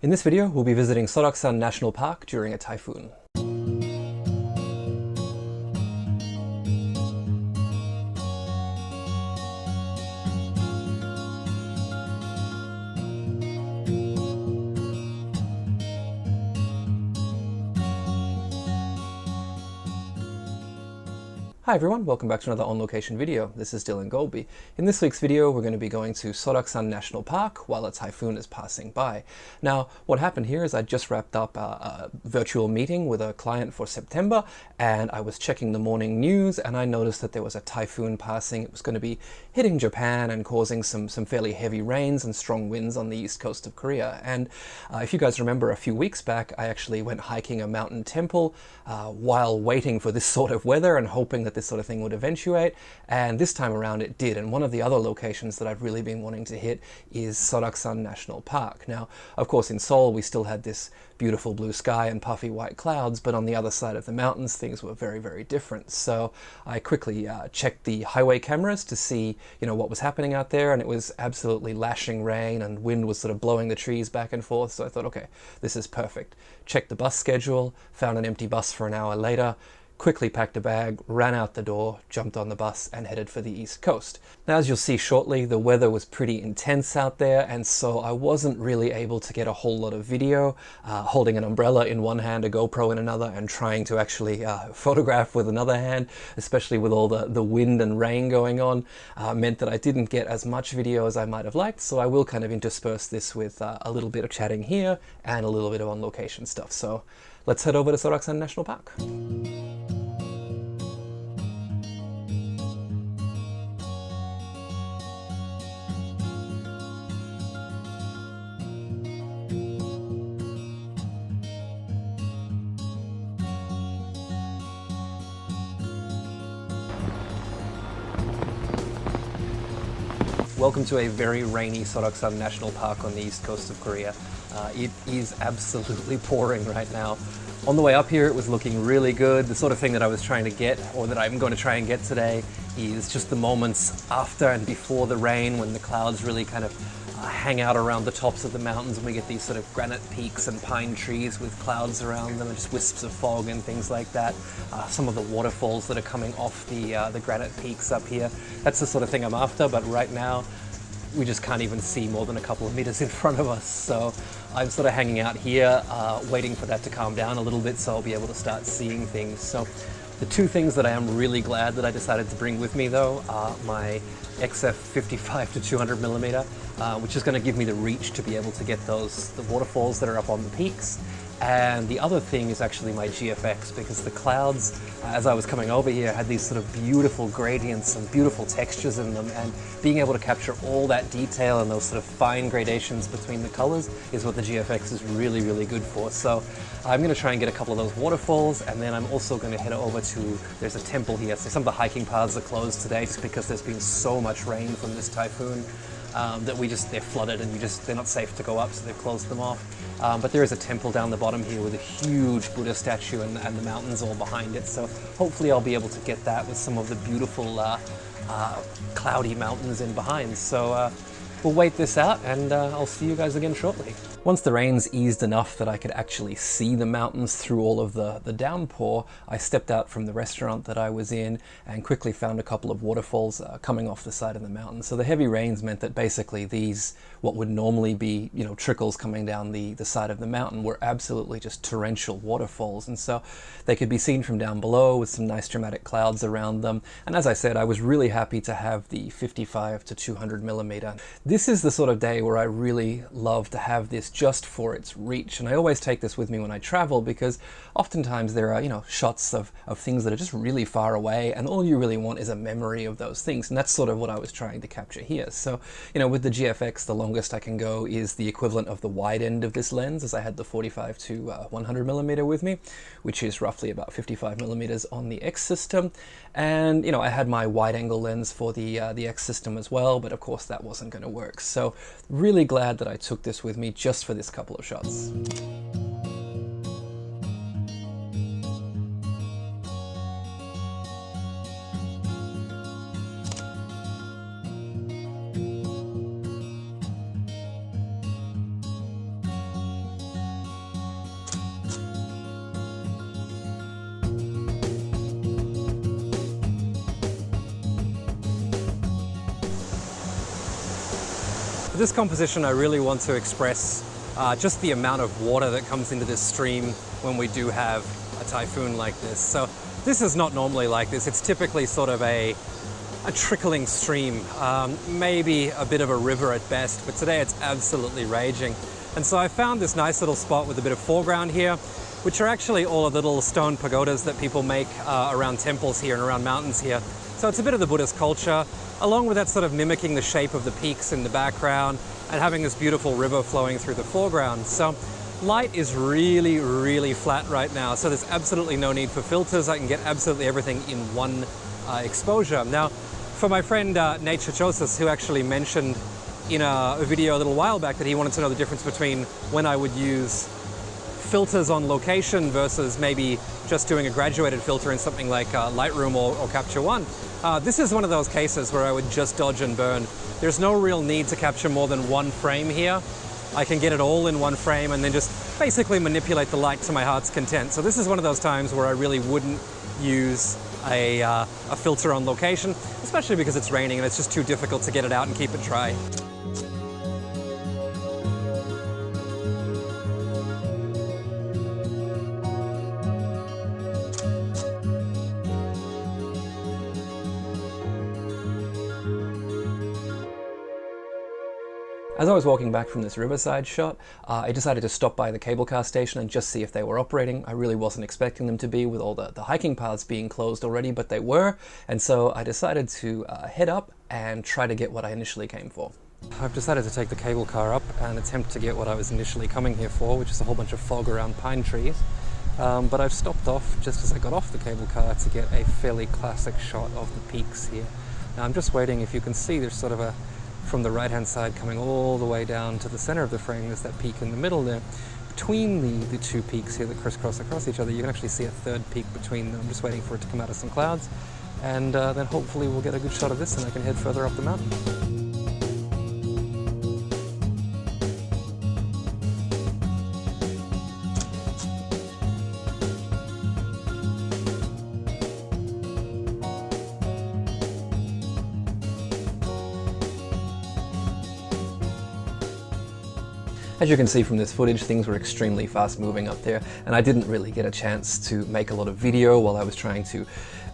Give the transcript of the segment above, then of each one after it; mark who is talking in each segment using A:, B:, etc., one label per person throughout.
A: In this video, we'll be visiting Seoraksan National Park during a typhoon. Hi everyone, welcome back to another on-location video. This is Dylan Golby. In this week's video, we're going to be going to Seoraksan National Park while a typhoon is passing by. Now, what happened here is I just wrapped up a virtual meeting with a client for September, and I was checking the morning news, and I noticed that there was a typhoon passing. It was going to be hitting Japan and causing some fairly heavy rains and strong winds on the east coast of Korea. And if you guys remember, a few weeks back, I actually went hiking a mountain temple while waiting for this sort of weather and hoping that this sort of thing would eventuate, and this time around it did. And one of the other locations that I've really been wanting to hit is Seoraksan National Park. Now, of course, in Seoul we still had this beautiful blue sky and puffy white clouds, but on the other side of the mountains things were very, very different. So I quickly checked the highway cameras to see, what was happening out there, and it was absolutely lashing rain and wind was sort of blowing the trees back and forth. So I thought, okay, this is perfect. Checked the bus schedule, found an empty bus for an hour later, quickly packed a bag, ran out the door, jumped on the bus and headed for the east coast. Now, as you'll see shortly, the weather was pretty intense out there, and so I wasn't really able to get a whole lot of video. Holding an umbrella in one hand, a GoPro in another, and trying to actually photograph with another hand, especially with all the wind and rain going on, meant that I didn't get as much video as I might have liked. So I will kind of intersperse this with a little bit of chatting here and a little bit of on-location stuff. So let's head over to Seoraksan National Park. Welcome to a very rainy Seoraksan National Park on the east coast of Korea. It is absolutely pouring right now. On the way up here, it was looking really good. The sort of thing that I was trying to get, or that I'm going to try and get today, is just the moments after and before the rain, when the clouds really kind of hang out around the tops of the mountains, and we get these sort of granite peaks and pine trees with clouds around them and just wisps of fog and things like that. Some of the waterfalls that are coming off the granite peaks up here. That's the sort of thing I'm after, but right now we just can't even see more than a couple of meters in front of us. So I'm sort of hanging out here, waiting for that to calm down a little bit so I'll be able to start seeing things. So the two things that I am really glad that I decided to bring with me though are my XF 55 to 200 millimeter, which is going to give me the reach to be able to get the waterfalls that are up on the peaks. And the other thing is actually my GFX, because the clouds, as I was coming over here, had these sort of beautiful gradients and beautiful textures in them, and being able to capture all that detail and those sort of fine gradations between the colors is what the GFX is really, really good for. So I'm going to try and get a couple of those waterfalls, and then I'm also going to head over to, there's a temple here. So some of the hiking paths are closed today just because there's been so much rain from this typhoon. That they're flooded and they're not safe to go up, so they've closed them off. But there is a temple down the bottom here with a huge Buddha statue and the mountains all behind it. So hopefully I'll be able to get that with some of the beautiful cloudy mountains in behind. So we'll wait this out, and I'll see you guys again shortly. Once the rains eased enough that I could actually see the mountains through all of the downpour, I stepped out from the restaurant that I was in and quickly found a couple of waterfalls coming off the side of the mountain. So the heavy rains meant that basically these, what would normally be, trickles coming down the side of the mountain, were absolutely just torrential waterfalls. And so they could be seen from down below with some nice dramatic clouds around them. And as I said, I was really happy to have the 55 to 200 millimeter. This is the sort of day where I really love to have this just for its reach, and I always take this with me when I travel, because oftentimes there are shots of things that are just really far away, and all you really want is a memory of those things, and that's sort of what I was trying to capture here. So with the GFX, the longest I can go is the equivalent of the wide end of this lens, as I had the 45 to 100 millimeter with me, which is roughly about 55 millimeters on the X system. And I had my wide angle lens for the X system as well, but of course that wasn't going to work. So really glad that I took this with me just for this couple of shots. For this composition, I really want to express just the amount of water that comes into this stream when we do have a typhoon like this. So this is not normally like this. It's typically sort of a trickling stream, maybe a bit of a river at best, but today it's absolutely raging. And so I found this nice little spot with a bit of foreground here, which are actually all of the little stone pagodas that people make around temples here and around mountains here. So it's a bit of the Buddhist culture, along with that sort of mimicking the shape of the peaks in the background and having this beautiful river flowing through the foreground. So light is really, really flat right now, so there's absolutely no need for filters. I can get absolutely everything in one exposure. Now, for my friend Nature Chosis, who actually mentioned in a video a little while back that he wanted to know the difference between when I would use filters on location versus maybe just doing a graduated filter in something like Lightroom or Capture One. This is one of those cases where I would just dodge and burn. There's no real need to capture more than one frame here. I can get it all in one frame and then just basically manipulate the light to my heart's content. So this is one of those times where I really wouldn't use a filter on location, especially because it's raining and it's just too difficult to get it out and keep it dry. As I was walking back from this riverside shot, I decided to stop by the cable car station and just see if they were operating. I really wasn't expecting them to be with all the hiking paths being closed already, but they were. And so I decided to head up and try to get what I initially came for. I've decided to take the cable car up and attempt to get what I was initially coming here for, which is a whole bunch of fog around pine trees. But I've stopped off just as I got off the cable car to get a fairly classic shot of the peaks here. Now I'm just waiting. If you can see, there's sort of a, from the right hand side coming all the way down to the center of the frame, there's that peak in the middle there. Between the two peaks here that crisscross across each other, you can actually see a third peak between them. I'm just waiting for it to come out of some clouds, and then hopefully we'll get a good shot of this and I can head further up the mountain. As you can see from this footage, things were extremely fast moving up there, and I didn't really get a chance to make a lot of video while I was trying to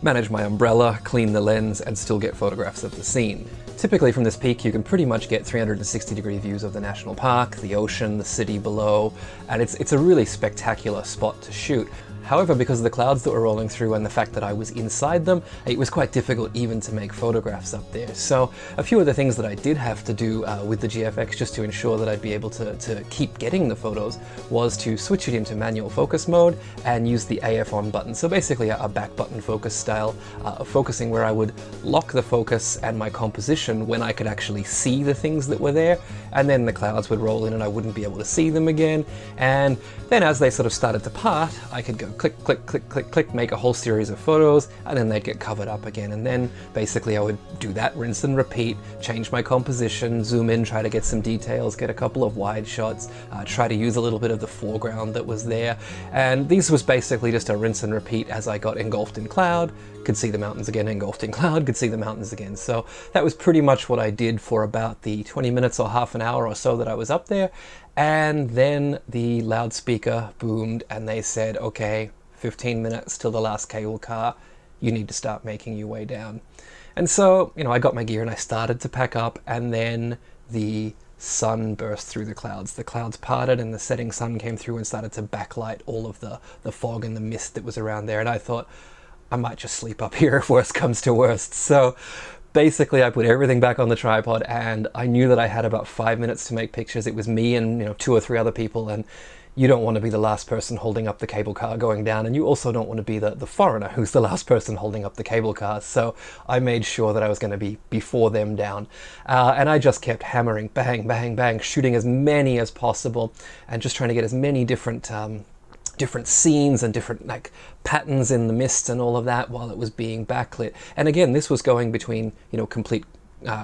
A: manage my umbrella, clean the lens, and still get photographs of the scene. Typically from this peak you can pretty much get 360-degree views of the national park, the ocean, the city below, and it's a really spectacular spot to shoot. However, because of the clouds that were rolling through and the fact that I was inside them, it was quite difficult even to make photographs up there. So a few of the things that I did have to do with the GFX just to ensure that I'd be able to keep getting the photos was to switch it into manual focus mode and use the AF on button. So basically a back button focus style of focusing, where I would lock the focus and my composition when I could actually see the things that were there, and then the clouds would roll in and I wouldn't be able to see them again. And then as they sort of started to part, I could go click, click, click, click, click, make a whole series of photos, and then they'd get covered up again. And then basically I would do that, rinse and repeat, change my composition, zoom in, try to get some details, get a couple of wide shots, try to use a little bit of the foreground that was there. And these was basically just a rinse and repeat as I got engulfed in cloud, could see the mountains again, engulfed in cloud, could see the mountains again. So that was pretty much what I did for about the 20 minutes or half an hour or so that I was up there. And then the loudspeaker boomed and they said, okay, 15 minutes till the last cable car, you need to start making your way down. And so, you know, I got my gear and I started to pack up, and then the sun burst through the clouds. The clouds parted and the setting sun came through and started to backlight all of the fog and the mist that was around there. And I thought, I might just sleep up here if worst comes to worst. So basically I put everything back on the tripod, and I knew that I had about 5 minutes to make pictures. It was me and, you know, 2 or 3 other people, and you don't want to be the last person holding up the cable car going down, and you also don't want to be the foreigner who's the last person holding up the cable car. So I made sure that I was going to be before them down, and I just kept hammering, bang, bang, bang, shooting as many as possible, and just trying to get as many different scenes and different like patterns in the mist and all of that while it was being backlit. And again, this was going between, you know, complete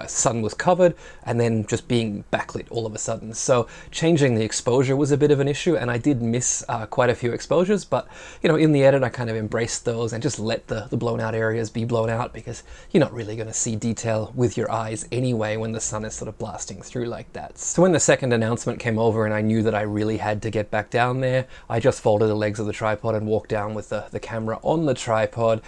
A: sun was covered and then just being backlit all of a sudden. So changing the exposure was a bit of an issue, and I did miss quite a few exposures, but you know, in the edit I kind of embraced those and just let the blown out areas be blown out, because you're not really going to see detail with your eyes anyway when the sun is sort of blasting through like that. So when the second announcement came over and I knew that I really had to get back down there, I just folded the legs of the tripod and walked down with the camera on the tripod,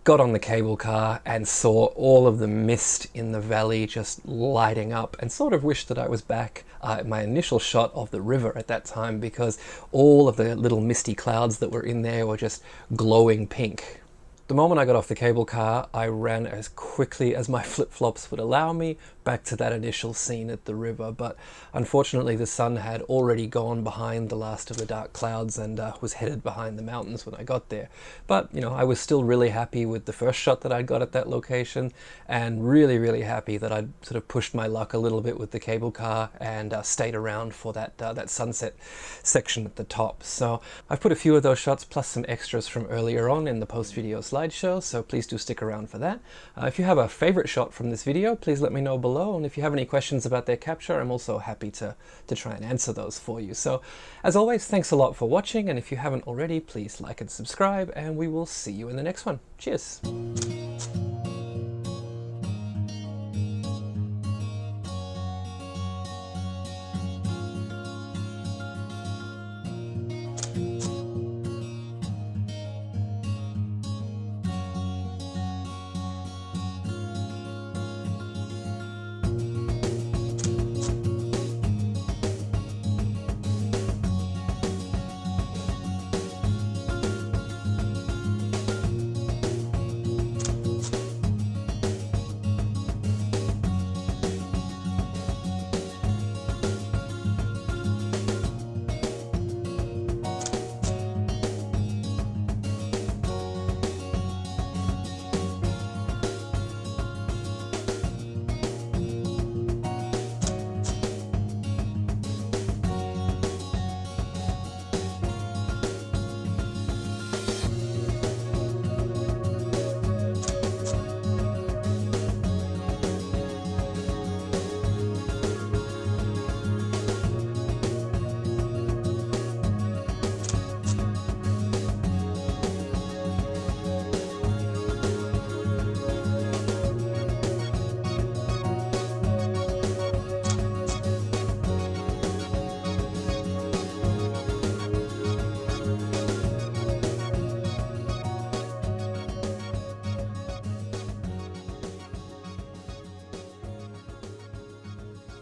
A: got on the cable car and saw all of the mist in the valley just lighting up, and sort of wished that I was back at my initial shot of the river at that time, because all of the little misty clouds that were in there were just glowing pink. The moment I got off the cable car, I ran as quickly as my flip-flops would allow me back to that initial scene at the river, but unfortunately the sun had already gone behind the last of the dark clouds and was headed behind the mountains when I got there. But you know, I was still really happy with the first shot that I got at that location, and really happy that I'd sort of pushed my luck a little bit with the cable car and stayed around for that sunset section at the top. So I've put a few of those shots plus some extras from earlier on in the post-video slideshow, so please do stick around for that. If you have a favorite shot from this video, please let me know below, and if you have any questions about their capture, I'm also happy to try and answer those for you. So as always, thanks a lot for watching, and if you haven't already, please like and subscribe, and we will see you in the next one. Cheers!